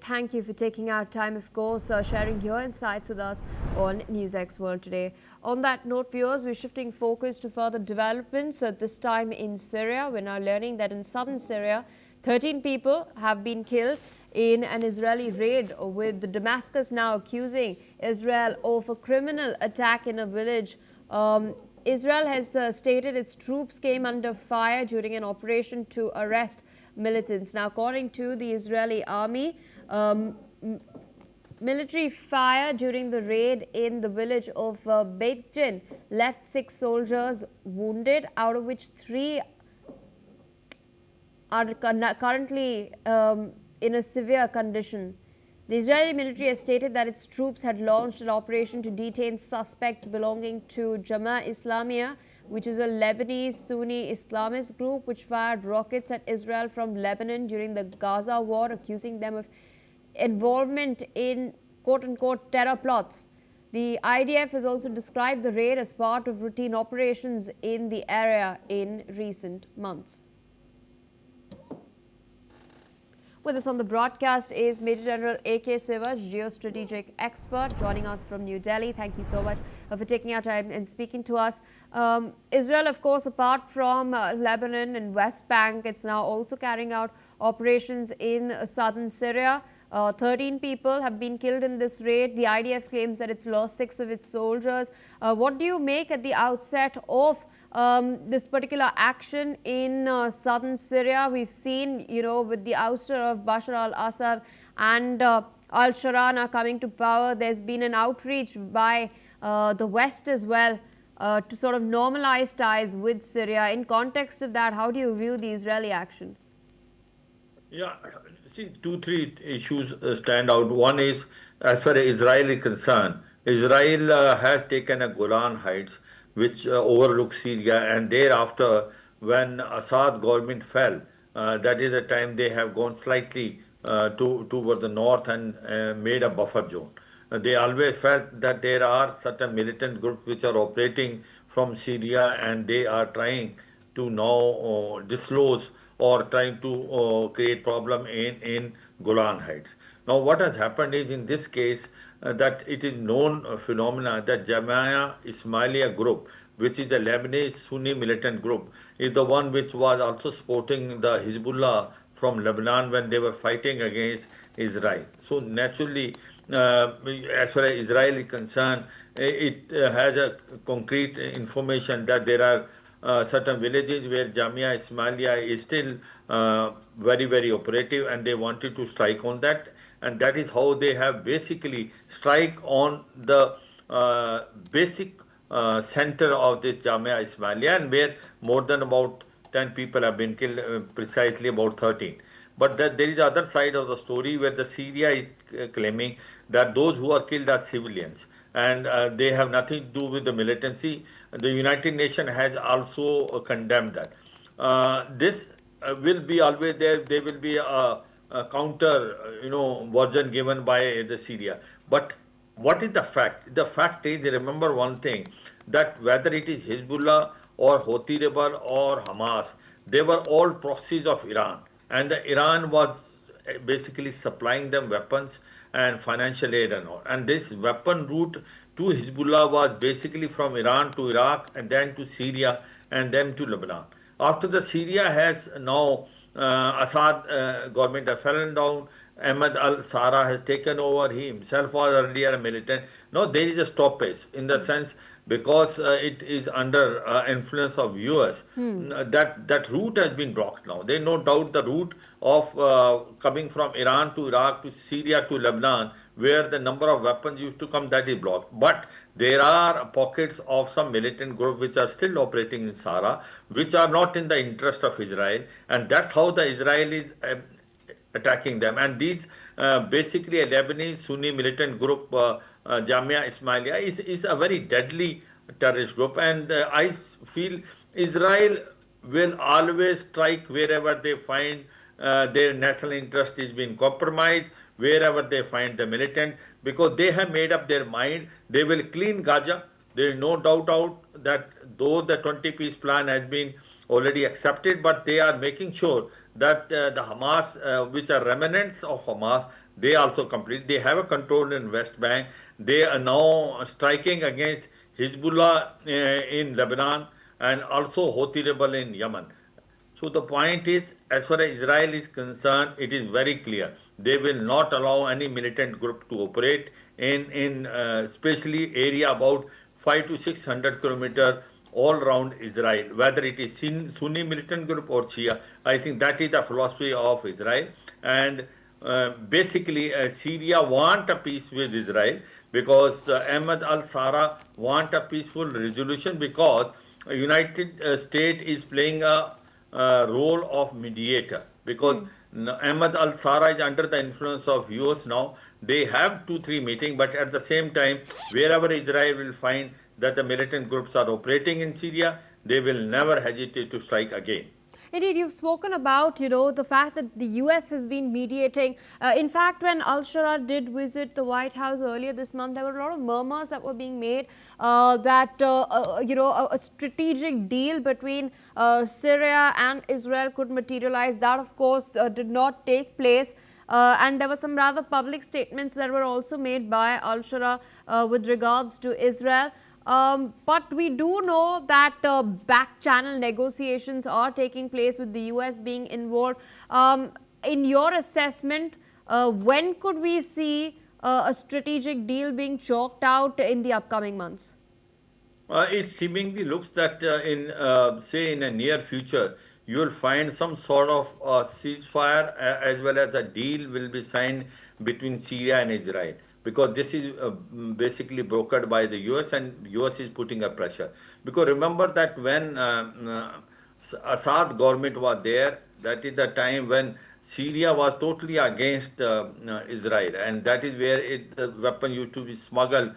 thank you for taking out time, of course, sharing your insights with us on NewsX World today. On that note, viewers, we're shifting focus to further developments, this time in Syria. We're now learning that in southern Syria, 13 people have been killed in an Israeli raid, with the Damascus now accusing Israel of a criminal attack in a village. Israel has stated its troops came under fire during an operation to arrest militants. Now, according to the Israeli army, military fire during the raid in the village of Beit Jinn left 6 soldiers wounded, out of which 3 are currently in a severe condition. The Israeli military has stated that its troops had launched an operation to detain suspects belonging to Jama'a, which is a Lebanese Sunni Islamist group which fired rockets at Israel from Lebanon during the Gaza war, accusing them of involvement in quote-unquote terror plots. The IDF has also described the raid as part of routine operations in the area in recent months. With us on the broadcast is Major General A.K. Siva, geostrategic expert, joining us from New Delhi. Thank you so much for taking our time and speaking to us. Israel, of course, apart from Lebanon and West Bank, it's now also carrying out operations in southern Syria. 13 people have been killed in this raid. The IDF claims that it's lost 6 of its soldiers. What do you make at the outset of this particular action in southern Syria? We've seen, with the ouster of Bashar al-Assad and al-Sharana coming to power, there's been an outreach by the West as well to sort of normalize ties with Syria. In context of that, how do you view the Israeli action? Yeah, see, 2-3 issues stand out. One is, as far as Israel is concerned, Israel has taken a Golan Heights, which overlooks Syria, and thereafter, when Assad government fell, that is the time they have gone slightly toward the north and made a buffer zone. They always felt that there are certain militant groups which are operating from Syria, and they are trying to now dislodge or trying to create problem in Golan Heights. Now, what has happened is, in this case, that it is known phenomena that Jama'a Ismailia group, which is the Lebanese Sunni militant group, is the one which was also supporting the Hezbollah from Lebanon when they were fighting against Israel. So naturally, as far as Israel is concerned, it has a concrete information that there are certain villages where Jamia Ismailia is still very, very operative, and they wanted to strike on that. And that is how they have basically strike on the basic center of this Jamia Ismailia, and where more than about 10 people have been killed, precisely about 13. But there is the other side of the story where the Syria is claiming that those who are killed are civilians, and they have nothing to do with the militancy. The United Nations has also condemned that. This will be always there. There will be a counter, version given by the Syria. But what is the fact? The fact is, remember one thing, that whether it is Hezbollah or Houthi rebel or Hamas, they were all proxies of Iran. And the Iran was basically supplying them weapons and financial aid and all. And this weapon route to Hezbollah was basically from Iran to Iraq, and then to Syria, and then to Lebanon. After the Syria has now, Assad government has fallen down, Ahmed al-Sara has taken over. He himself was earlier a militant. Now there is a stoppage in the sense, because it is under influence of US, that route has been blocked now. There is no doubt the route of coming from Iran to Iraq to Syria to Lebanon, where the number of weapons used to come, that is blocked. But there are pockets of some militant groups which are still operating in Sahara, which are not in the interest of Israel, and that's how the Israelis attacking them. And these basically a Lebanese Sunni militant group, Jamia Ismailia, is a very deadly terrorist group, and I feel Israel will always strike wherever they find their national interest is being compromised, wherever they find the militant, because they have made up their mind they will clean Gaza. There is no doubt that though the 20-piece plan has been already accepted, but they are making sure that the Hamas, which are remnants of Hamas, They also complete. They have a control in West Bank. They are now striking against Hezbollah in Lebanon and also Houthi rebel in Yemen. So the point is, as far as Israel is concerned, it is very clear. They will not allow any militant group to operate in especially area about 5 to 600 kilometers all around Israel, whether it is Sunni militant group or Shia. I think that is the philosophy of Israel. And basically, Syria want a peace with Israel because Ahmed al-Sara want a peaceful resolution because United States is playing a role of mediator because Ahmed al-Sara is under the influence of US now. They have 2-3 meetings, but at the same time, wherever Israel will find that the militant groups are operating in Syria, they will never hesitate to strike again. Indeed, you've spoken about, the fact that the US has been mediating. In fact, when al-Shara did visit the White House earlier this month, there were a lot of murmurs that were being made that, a strategic deal between Syria and Israel could materialize. That, of course, did not take place. And there were some rather public statements that were also made by al-Shara with regards to Israel. But we do know that back channel negotiations are taking place with the US being involved. In your assessment, when could we see a strategic deal being chalked out in the upcoming months? It seemingly looks that say in a near future, you will find some sort of ceasefire as well as a deal will be signed between Syria and Israel because this is basically brokered by the US and US is putting a pressure. Because remember that when Assad government was there, that is the time when Syria was totally against Israel, and that is where the weapon used to be smuggled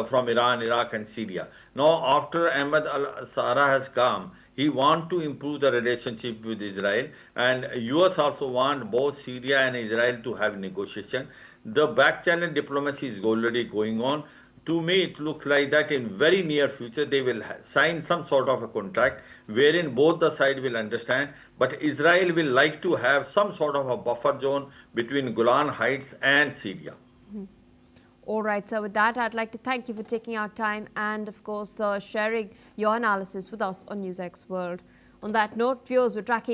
from Iran, Iraq, and Syria. Now, after Ahmed al-Sara has come, he wants to improve the relationship with Israel, and US also want both Syria and Israel to have negotiation. The back channel diplomacy is already going on. To me, it looks like that in very near future they will sign some sort of a contract wherein both the sides will understand. But Israel will like to have some sort of a buffer zone between Golan Heights and Syria. All right, so with that, I'd like to thank you for taking our time and, of course, sharing your analysis with us on NewsX World. On that note, viewers, we're tracking